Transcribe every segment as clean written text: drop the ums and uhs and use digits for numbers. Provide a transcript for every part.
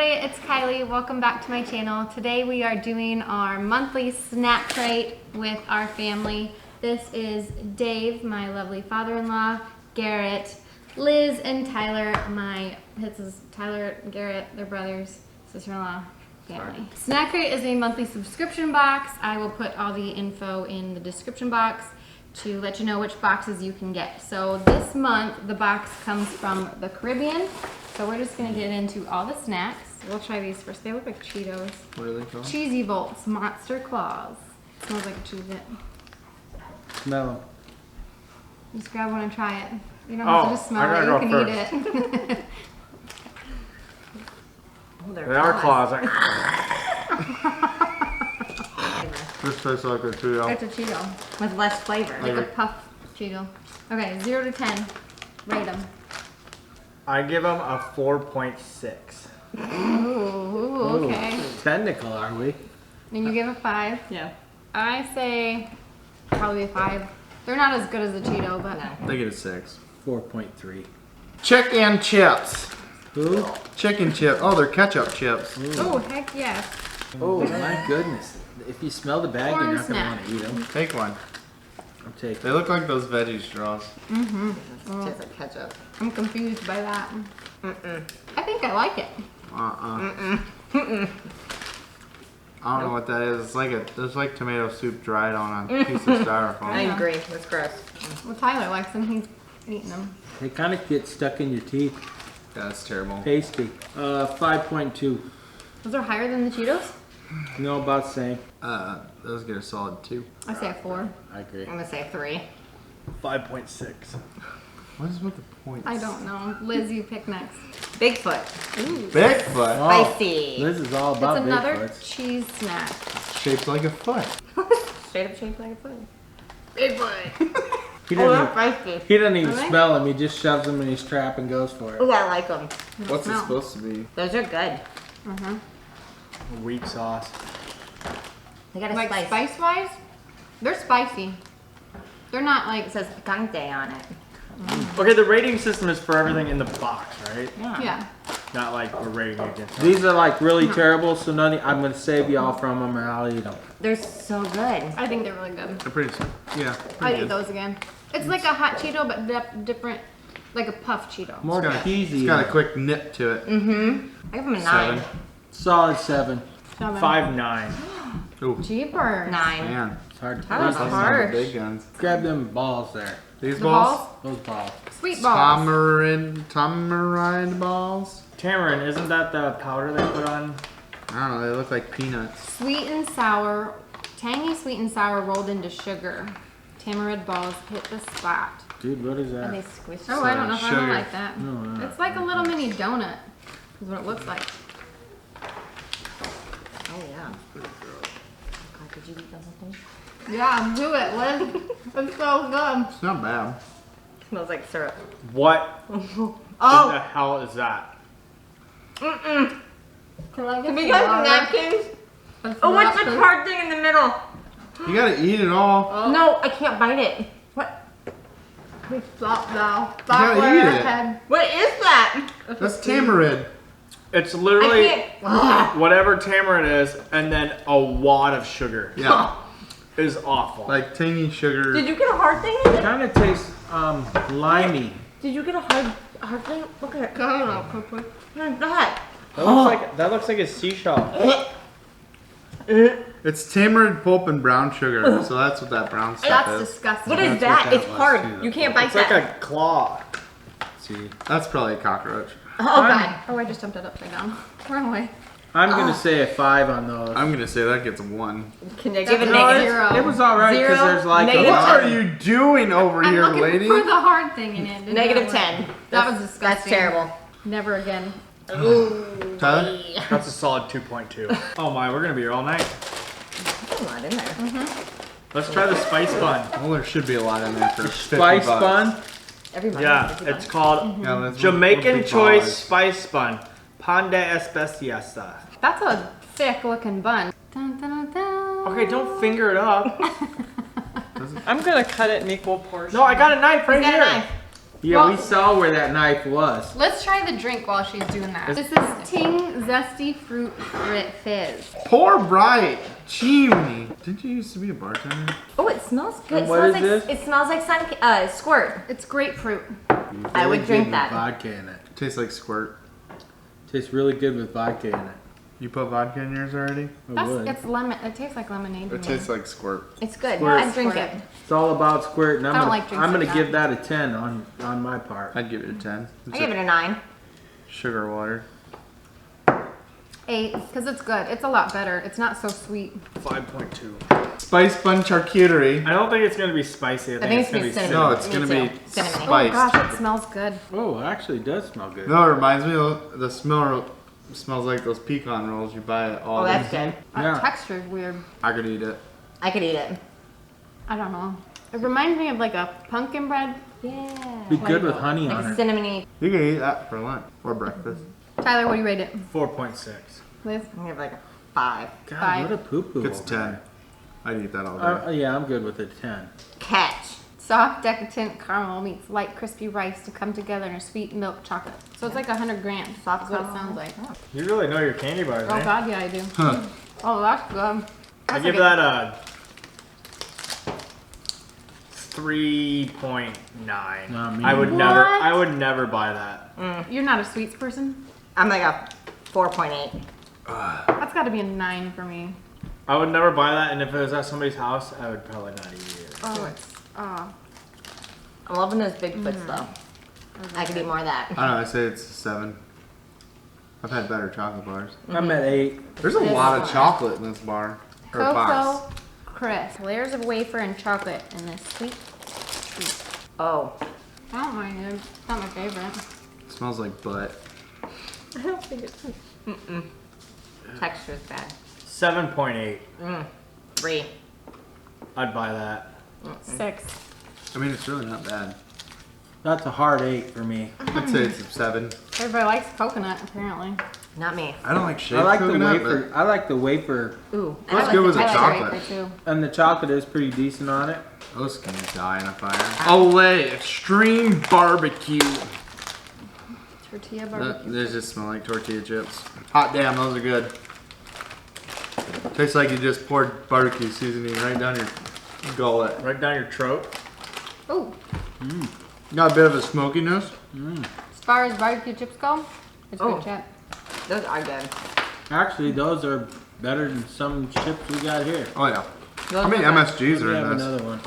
Hi, it's Kylie. Welcome back to my channel. Today we are doing our monthly snack crate with our family. This is Dave, my lovely father-in-law, Garrett, Liz, and Tyler. This is Tyler and Garrett, their brothers, sister-in-law, family. SnackCrate is a monthly subscription box. I will put all the info in the description box to let you know which boxes you can get. So this month, the box comes from the Caribbean. So we're just gonna get into all the snacks. We'll try these first. They look like Cheetos. What are they called? Cheesy Bolts, Monster Claws. Smells like a Cheez-It. Smell them. Just grab one and try it. You don't have to just smell it, you can eat it. Oh, They are claws. This tastes like a Cheeto. It's a Cheeto. with less flavor. Like a puff Cheeto. Okay, 0 to 10. Rate them. I give them a 4.6. Ooh, okay. Technical, are we? And you give a 5. Yeah. I say probably a 5. They're not as good as the Cheeto, but No. They get a 6. 4.3. Chicken chips. Who? Chicken chip. Oh, they're ketchup chips. oh heck yes. Oh my goodness. If you smell the bag, Corn you're not going to snap. want to eat them. Take one. I'm taking. They look like those veggie straws. It tastes like ketchup. I'm confused by that. I think I like it. I don't know what that is. It's like tomato soup dried on a piece of I styrofoam. agree. That's gross. Well, Tyler likes them. He's eating them. They kind of get stuck in your teeth. That's terrible. Tasty. 5.2. Those are higher than the Cheetos? No, about the same. Those get a solid 2. I say a 4. I agree. I'm gonna say 3. 5.6. What is with the points? I don't know. Liz, you pick next. Bigfoot. Bigfoot. Oh, Spicy. This is all It's about another Bigfoots. cheese snack. Shaped like a foot. Straight up shaped like a foot. Bigfoot. He Oh, doesn't, they're spicy. he doesn't even Really? smell them. He just shoves them in his trap and goes for it. Oh, I like them. What's it smell. supposed to be? Those are good. Weak sauce. They got a Like spice. spice-wise, they're spicy. They're not like, It says picante on it. Okay, the rating system is for everything in the box, right? yeah. Not like we're rating against. These are like really terrible, so I'm going to save y'all from them or I'll eat them. They're so good. I think they're really good. They're pretty. Yeah. I'd Pretty eat good. those again. It's like a hot Cheeto, but different, like a puff Cheeto. More got- cheesy. It's got a quick nip to it. I give them a 9. 7. Solid 7. 5.9. Ooh, Cheaper. 9. man. It's hard to That was taste. Those are harsh. the big guns. Grab them balls there. These The balls? balls? Those balls. Sweet balls. Tamarind balls? Tamarind, isn't that the powder they put on? I don't know, they look like peanuts. Sweet and sour, tangy sweet and sour rolled into sugar. Tamarind balls hit the spot. Dude, what is Are they that? squishy? Oh, I don't know if I sugar. don't like that. No, It's like a little mini donut, is what it looks like. Oh, yeah. God, could you eat the whole thing? Yeah, do it, Liz. It's so good. It's not bad. Smells like syrup. What in the Oh! hell is that? Can I get Can we some get some water? napkins? That's Oh, what's not the good. hard thing in the middle? You gotta eat it all. Oh. No, I can't bite it. What? Stop now. Stop gotta where eat your it. head. What is that? That's tamarind. It's I literally can't. whatever tamarind is, and then a wad of sugar. Yeah. Is awful. Like tangy sugar. Did you get a hard thing in it? Kind of tastes limey. Did you get a hard thing? Look at it. Come on, quickly. What is that? That looks like a seashell. It's tamarind pulp and brown sugar. So that's what that brown stuff That's is. disgusting. What is That's what that? that It's was, hard. too, You can't though. bite It's like that. a claw. See, that's probably a cockroach. Oh, God. Oh, I just jumped it upside down. Run away. I'm going to say a 5 on those. I'm gonna say that gets a 1. Can I give a That's negative? zero. It was alright because Zero, there's like negative What a are you doing over I'm here, looking lady? for the hard thing in it. Didn't Negative know 10. That was That's disgusting. terrible. Never again. Ooh. Tyler? That's a solid 2.2. Oh my, we're gonna be here all night. There's a lot in there. Let's try the spice bun. Well, there should be a lot in there for 50 spice bucks. bun. Every month. Yeah, it's called Yeah, that's Jamaican big Choice ballers. Spice Bun. Pan de especiasa. That's a thick looking bun. Dun, dun, dun, dun. Okay, don't finger it up. I'm gonna cut it in equal portions. No, I got a knife right Got a here. knife. Yeah, Well- we saw where that knife was. Let's try the drink while she's doing that. This is Ting Zesty Fruit Fizz. Poor Bright. Chimney. Didn't you used to be a bartender? Oh, it smells good. And what is this? It smells like squirt. It's grapefruit. I would Really drink good that. With vodka in it. Tastes like squirt. Tastes really good with vodka in it. You put vodka in yours already? I would. It's lemon. It tastes like lemonade. to It me. tastes like squirt. It's good. Squirt. I'd drink Squirt. it. It's all about squirt, and I don't like drinks I'm gonna like give that a 10 on my part. I'd give it a 10. I give it a 9. Sugar water. 8, because it's good. It's a lot better. It's not so sweet. 5.2. Spice bun charcuterie. I don't think it's gonna be spicy. I think it's gonna be cinnamon. No, it's Me gonna too. be Cinnamon. Oh spiced. gosh, it smells good. Oh, it actually does smell good. No, it reminds me of the smell. Smells like those pecan rolls you buy at Oh, Aldi's. that's good. That Yeah. texture is weird. I could eat it. I could eat it. I don't know. It reminds me of like a pumpkin bread. Yeah. Be good with honey on Like it. cinnamony. You can eat that for lunch or breakfast. Tyler, what do you rate it? 4.6. Liz? I give it like a 5. God, 5. what a poo-poo. It's over 10. I'd eat that all day. there. Yeah, I'm good with a 10. Catch. Soft, decadent caramel meets light, crispy rice to come together in a sweet milk chocolate. So it's like 100 grams. That's what it sounds like. You really know your candy bars, Oh eh? god, yeah, I do. Huh. Oh, that's good. I That's give like that a 3.9. Not me. I would What? never. I would never buy that. You're not a sweets person? I'm like a 4.8. That's got to be a 9 for me. I would never buy that, and if it was at somebody's house, I would probably not eat it. Oh, it's I'm loving those Bigfoots though. I could eat more of that. I don't know. I say it's a 7. I've had better chocolate bars. I'm at 8. There's a This lot of one. chocolate in this bar. Or box. Cocoa Crisp. Layers of wafer and chocolate in this sweet treat. Oh. I don't mind it. It's not my favorite. It smells like butt. I don't think it's. Texture's bad. 7.8. 3. I'd buy that. 6. I mean, it's really not bad. That's a hard 8 for me. I'd say it's a 7. Everybody likes coconut, apparently. Not me. I don't like shaved I like coconut, the wafer. I like the wafer, Ooh. What's good with the I like chocolate? wafer too. and the chocolate is pretty decent on it. but those can die in a fire. Olay Extreme Barbecue. Tortilla barbecue. They just smell like tortilla chips. Hot damn, those are good. Tastes like you just poured barbecue seasoning right down your gullet. Right down your throat. Oh, Got a bit of a smokiness. as far as barbecue chips go, it's a Oh. good chip. Those are good. Actually, those are better than some chips we got here. Oh yeah. Those How many are good. MSGs We are have in this? another one.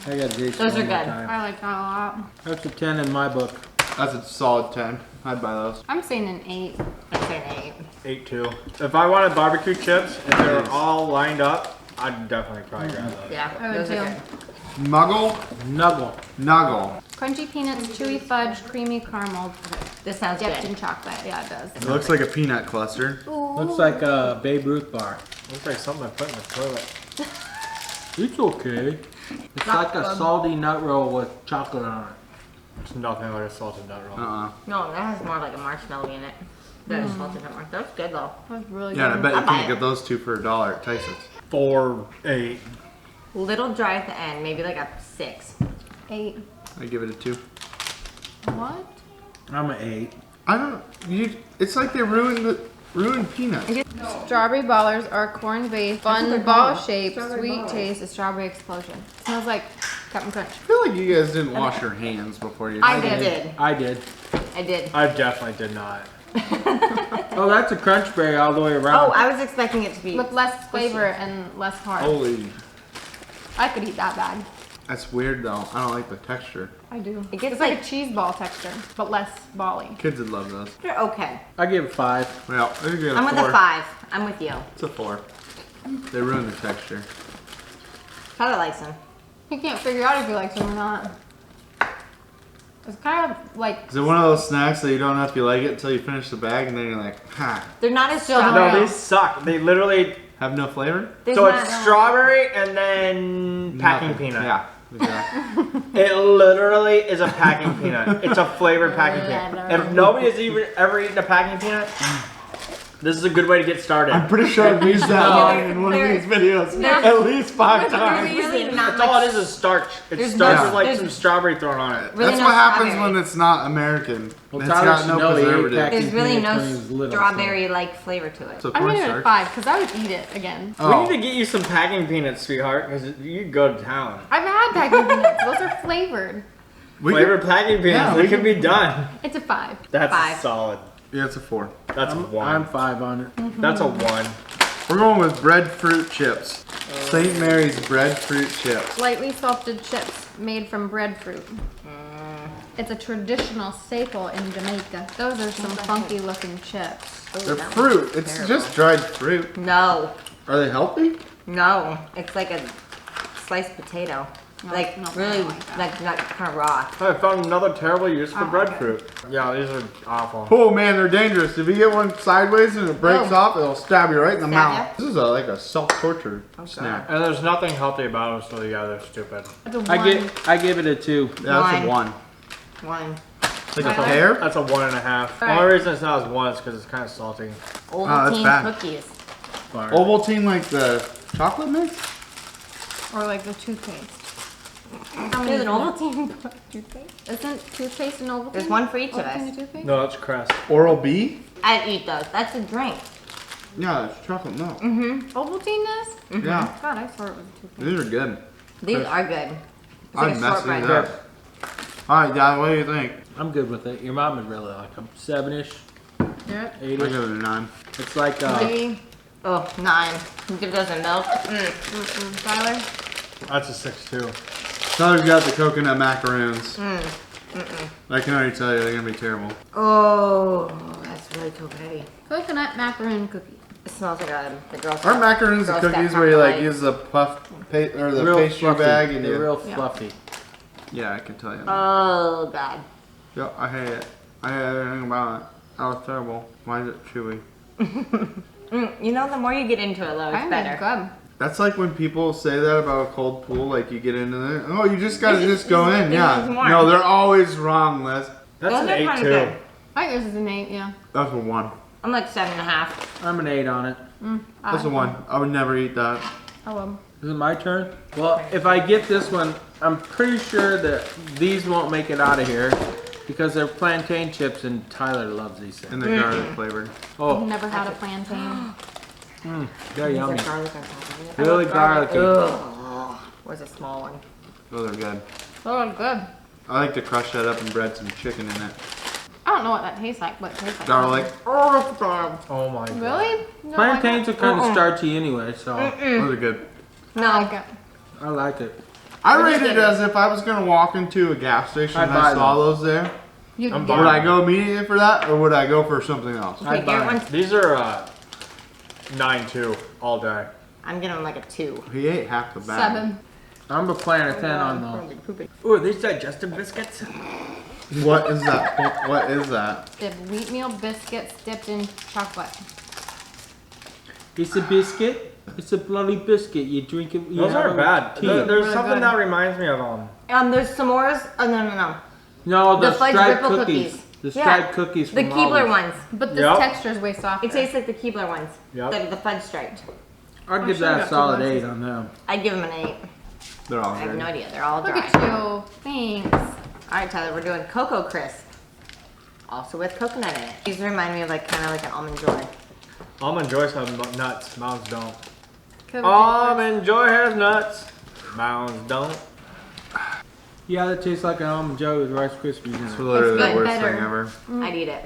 I got these. Those one are more good. time. I like that a lot. That's a 10 in my book. That's a solid 10. I'd buy those. I'm saying an 8. I'd say an 8. 8.2. If I wanted barbecue chips and they were Nice. all lined up, I'd definitely probably grab those. Yeah. I would those are too. good. Muggle? Nuggle. Nuggle. Crunchy peanuts, chewy fudge, creamy caramel, This sounds dipped good. in chocolate. Yeah, it does. It looks like a peanut cluster. Looks like a Babe Ruth bar. Looks like something I put in the toilet. It's okay. It's like a salty nut roll with chocolate on it. It's nothing like a salted nut roll. No, that has more like a marshmallow in it. That is salted nut. That's good though. That's really Yeah, and I good. bet you I'll buy can't it. get those two for $1 at Tyson's. 4.8. Little dry at the end, maybe like a 6. 8. I give it a 2. What? I'm an 8. I don't. It's like they ruined peanuts. Strawberry ballers are corn-based, what they're fun ball called. shaped, Strawberry sweet ballers. taste, a strawberry explosion. Smells like Captain Crunch. I feel like you guys didn't wash your hands before you. I I did. did. I did. I did. I definitely did not. Oh, that's a crunch berry all the way around. Oh, I was expecting it to be. With less flavor and less hard. Holy. I could eat that bad. That's weird though. I don't like the texture. I do. It gets It's like like- a cheese ball texture, but less bally. Kids would love those. They're okay. I give it 5. Well, I think I'm with a 5. I'm with you. It's a 4. They ruined the texture. Tyler likes them. You can't figure out if you like them or not. It's kind of like Is it one of those snacks that you don't know if you like it until you finish the bag and then you're like, ha, They're not as Still strong. not- No, they suck. They literally. have no flavor? There's So not- it's strawberry and then packing Nothing. peanut. Yeah. Exactly. It literally is a packing peanut. It's a flavored packing peanut. If nobody has ever eaten a packing peanut, This is a good way to get started. I'm pretty sure I've used that line in one of these videos at least 5 times. Really not That's all much. it is starch. It There's starts no- with like there's- some strawberry thrown on it. Really That's no what happens strawberry. when it's not American. Well, It's Tyler got should no know he ate preservative. packaged There's really peanuts no when he was little, so- strawberry-like flavor to it. So I'm gonna give it a cornstarch. 5 because I would eat it again. We Oh. need to get you some packing peanuts, sweetheart, because you go to town. I've had packing peanuts. Those are flavored. We Flavored could- packing peanuts, Yeah, they we can be done. It's a 5. That's 5. solid. Yeah, it's a 4. That's a I'm 1. 5 on it. That's a 1. We're going with breadfruit chips. St. Mary's breadfruit chips. Lightly salted chips made from breadfruit. It's a traditional staple in Jamaica. Those are some funky looking chips. They're fruit. It's just dried fruit. No, Are they healthy? no, it's like a sliced potato. No, Like no, really, I don't like that. like not kind of raw. I found another terrible use for Oh, breadfruit. Yeah, these are awful. Oh man, they're dangerous. If you get one sideways and it breaks Oh. off, it'll stab you right in the Stab mouth. ya? This is like a self-torture snack. And there's nothing healthy about them, so yeah, they're stupid. It's a I 1. give it a 2. Yeah, that's a 1. One. Like a Tyler? pear? That's a 1.5. The Alright. only reason it's not as 1 is because it's kind of salty. that's Ovaltine bad. cookies. Ovaltine like the chocolate mix? Or like the toothpaste. There's an Ovaltine toothpaste. Isn't toothpaste an Ovaltine? There's one for each of Ovaltine us. a toothpaste? No, that's crest. Oral-B? I'd eat those. That's a drink. Yeah, it's chocolate milk. Ovaltine is? Yeah, God, I thought it was a toothpaste. these are good. These are good. It's like I'd a mess shortbread. these up. Alright, Dad, what do you think? I'm good with it. Your mom would really like them. 7-ish, Yep. I give 8-ish. it a 9. It's like 3. Oh, 9. You give those a milk. Tyler? That's a 6 too. Tyler's got the coconut macaroons. I can already tell you, they're gonna be terrible. Oh, that's really coconutty. Coconut macaroon cookie. It smells like the Girl Scout. Aren't macaroons the Girl Scout cookies where you like chocolate. use the puff or the real pastry fluffy. bag and They're you... real Yeah. fluffy. Yeah, I can tell you. Oh, God. Yeah, I hate it. I hate everything about it. That was terrible. Why is it chewy? You know, the more you get into it, though, it's I better. Good. That's like when people say that about a cold pool, like you get into it. Oh, you just gotta just go in. It Yeah. needs more. No, they're always wrong, Liz. That's Those an are 8 kinda too. good. I think this is an 8, yeah. That's a 1. I'm like 7.5. I'm an 8 on it. That's a 1. I would never eat that. Oh, Is it my turn? Well, if I get this one, I'm pretty sure that these won't make it out of here because they're plantain chips and Tyler loves these things. And they're garlic flavored. I've Oh, never had a plantain. they're These yummy. are garlic on top of it. Really garlicky. Ugh. Where's a small one? Those are good. Oh, good. I like to crush that up and bread some chicken in it. I don't know what that tastes like, but it tastes like Garlic. Oh, that's bad. Oh my god. Really? No, Plantains are kind of Uh-uh. starchy anyway, so Those are good. I No. like it. I like it. I What rate is it it? as if I was gonna walk into a gas station I'd and I buy saw them. those there. You I'm can Would get I go immediately for that, or would I go for something else? Okay, I'd buy Garrett them. wants. These are 9 too, all day. I'm giving him like a 2. He ate half the bag. 7. I'm a planner 10 on those. Ooh, are these digestive biscuits? What is that? What is that? They have wheatmeal biscuits dipped in chocolate. It's a biscuit. It's a bloody biscuit. You drink it. You Those have aren't it bad. with tea. There's Really something good. that reminds me of them. There's s'mores. Oh, no. No, the The fudge striped ripple cookies. cookies. The Yeah. striped cookies The from Keebler Aldi's. ones. But this Yep. texture is way softer. It tastes like the Keebler ones. Yep. The fudge striped. I'd give sure that I a got solid two 8 on them. I'd give him an 8. They're all I have good. no idea. They're all Look dry. at you. Thanks. Alright, Tyler, we're doing Cocoa Crisp. Also with coconut in it. These remind me of like kind of like an Almond Joy. Almond Joys have nuts, Mounds don't. Coconut Almond Joy has nuts, Mounds don't. Yeah, that tastes like an Almond Joy with Rice Krispies in It's it. literally It's the good, worst better. thing ever. I'd eat it.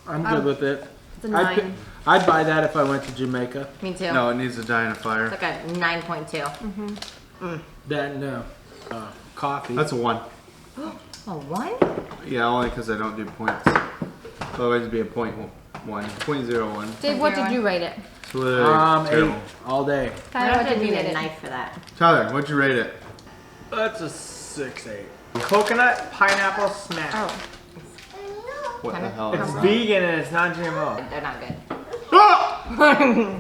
I'm good with it. It's a 9. I'd buy that if I went to Jamaica. Me too. No, it needs to die in a It's fire. like a 9.2. That and coffee. That's a 1. A 1? Yeah, only because I don't do points. Otherwise it'd be a .1, 0.01. Dave, what did you rate it? It's literally 8 terrible. all day. I Tyler, don't what have to did you need rate a it? knife for that. Tyler, what'd you rate it? That's a 6-8. Coconut pineapple snack. Oh. What the Kinda- hell It's is that? vegan and it's not GMO. They're not good. Ah!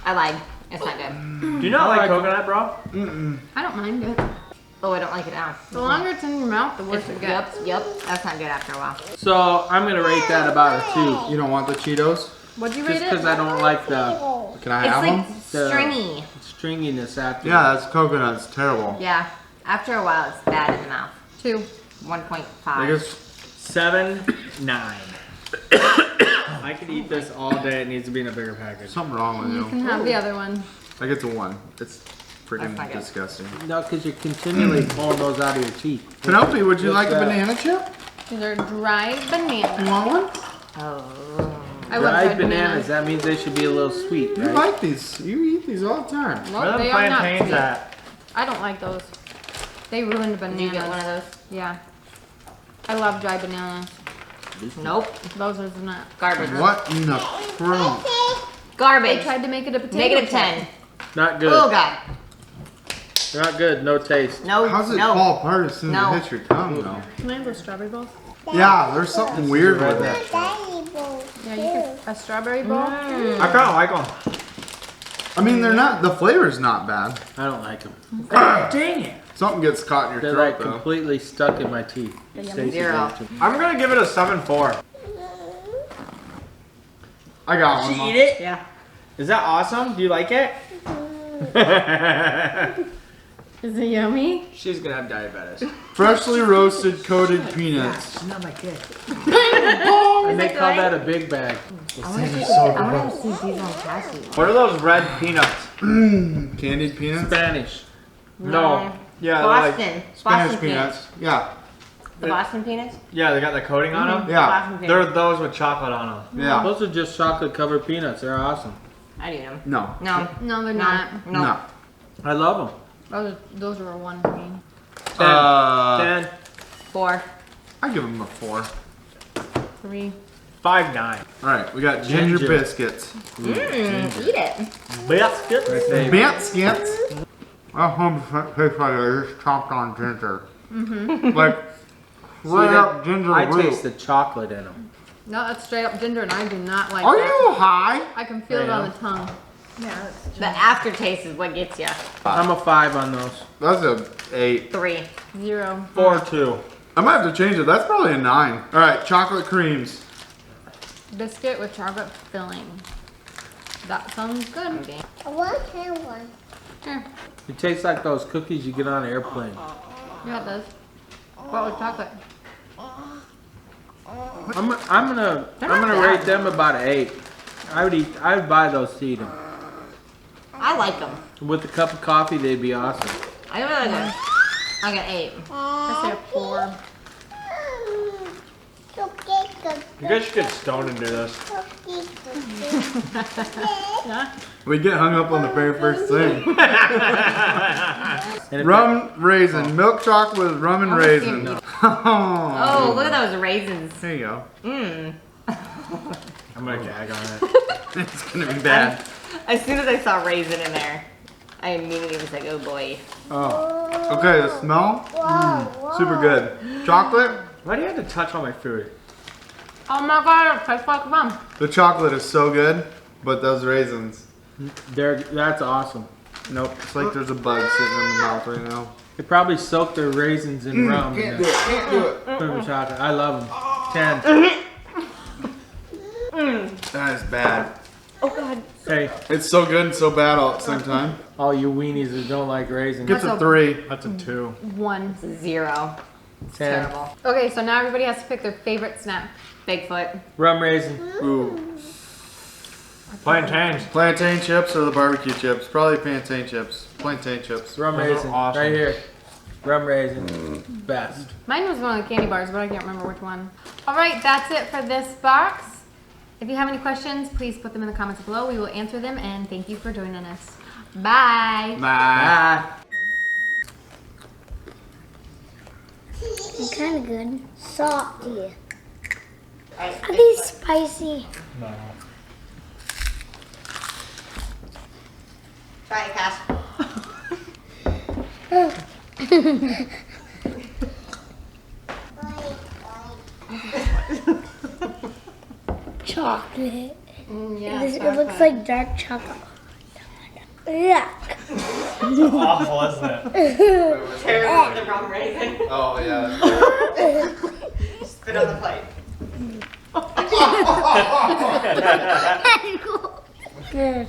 I lied. It's not good. Do you not I like like coconut, bro? I don't mind it. Oh, I don't like it now. The longer it's in your mouth, the worse it gets. Yep. That's not good after a while. So I'm gonna rate that about a 2. You don't want the Cheetos? What'd you rate Just it? because I don't like the Can I It's have like them? stringy. stringiness after. Yeah, that's coconut's terrible. Yeah. After a while, it's bad in the mouth. 2. 1.5. I guess 7, 9. I could eat this all day. It needs to be in a bigger package. something wrong with You can you. have the other one. I get to 1. It's That's freaking not good. disgusting. No, because you're continually pulling those out of your teeth. Penelope, would you What's like a that? banana chip? These are dried You bananas. want one? Oh. I love Dried bananas, that means they should be a little sweet, You right? like these. You eat these all the time. Well, Where they the are not plantains sweet. at? I don't like those. They ruined Did you get one of bananas. those? Yeah. I love dried bananas. Nope. Those are not. Garbage. What in the crumb? They Garbage. tried to make it a potato Negative chip. 10. Not good. Oh, God. Not good. No taste. No. How's it no. fall apart as soon as No. it hits your tongue, though? Can I have those strawberry balls? Yeah, there's something weird with it. Yeah, you can. A strawberry bowl? I kind of like them. I mean, they're not. The flavor's not bad. I don't like them. Dang it. Something gets caught in your They're throat, like though. completely stuck in my teeth. Stacey 0. gave it to me. I'm gonna give it a 7-4. I got one. Mom. it? Yeah. Is that awesome? Do you like it? Is it yummy? She's gonna have diabetes. Freshly roasted coated peanuts. She's not my kid. And they call that a big bag. I want to see these on Cassie. What are those red peanuts? Candied peanuts? Spanish. No. Yeah, they're like, Boston. Spanish Boston peanuts. Yeah. The Boston peanuts? yeah, they got the coating on them. Yeah. Boston They're peanuts. those with chocolate on them. Yeah. Those are just chocolate covered peanuts. They're awesome. I'd eat them. No. No. No, they're No. not. No. No. I love them. Those are a 1 for me. 10, 4. I give them a 4. 3. 5, 9. All right, we got ginger Ginger. biscuits. Eat it. Biscuits. Biscuits. That 100% tastes like they just chopped on ginger. Like straight up ginger I root. taste the chocolate in them. No, that's straight up ginger, and I do not like Are that. you high? I can feel it on the tongue. The aftertaste is what gets you. I'm a 5 on those. That's a 8. 3. 0. 4, 2. I might have to change it. That's probably a 9. All right, chocolate creams. Biscuit with chocolate filling. That sounds good. Okay. I want to have one. Here. It tastes like those cookies you get on an airplane. Yeah, it does. What with chocolate? I'm gonna not rate bad. them about an 8. I would buy those to eat them. I like them. With a cup of coffee, they'd be awesome. I really like them. I got 8. I say a 4. You guys should get stoned and do this. We get hung up on the very first thing. And if Rum raisin, milk chocolate with rum and raisin. Oh, look at those raisins. There you go. Mmm. I'm gonna gag on it. It's gonna be bad. As soon as I saw raisin in there, I immediately was like, oh boy. Oh. Okay, the smell? Super good. Chocolate? Why do you have to touch all my food? Oh my god, it tastes like rum. The chocolate is so good, but those raisins. that's awesome. Nope, it's like there's a bug sitting in the mouth right now. They probably soak their raisins in rum. Can't and do it, can't do it. put them in chocolate. I love them. 10. That is bad. Oh god. Hey, It's so good and so bad all at the same time. all you weenies that don't like raisins. Gets a 3. That's a 2. 1. 0. It's 10. terrible. Okay, so now everybody has to pick their favorite snack. Bigfoot. Rum raisin. Ooh. Plantains. Plantain chips or the barbecue chips? Probably plantain chips. Plantain chips. Rum Those are raisin. awesome. Right here. Rum raisin. Best. Mine was one of the candy bars, but I can't remember which one. All right, that's it for this box. If you have any questions, please put them in the comments below. We will answer them, and thank you for joining us. Bye. Bye. It's kind of good. Salty. Are these spicy? Try it, Cass. Chocolate. Yeah, It looks like dark chocolate. Yuck. Awful, isn't it? Terrible, the rum raisin. Oh, yeah. Spit on the plate. Good.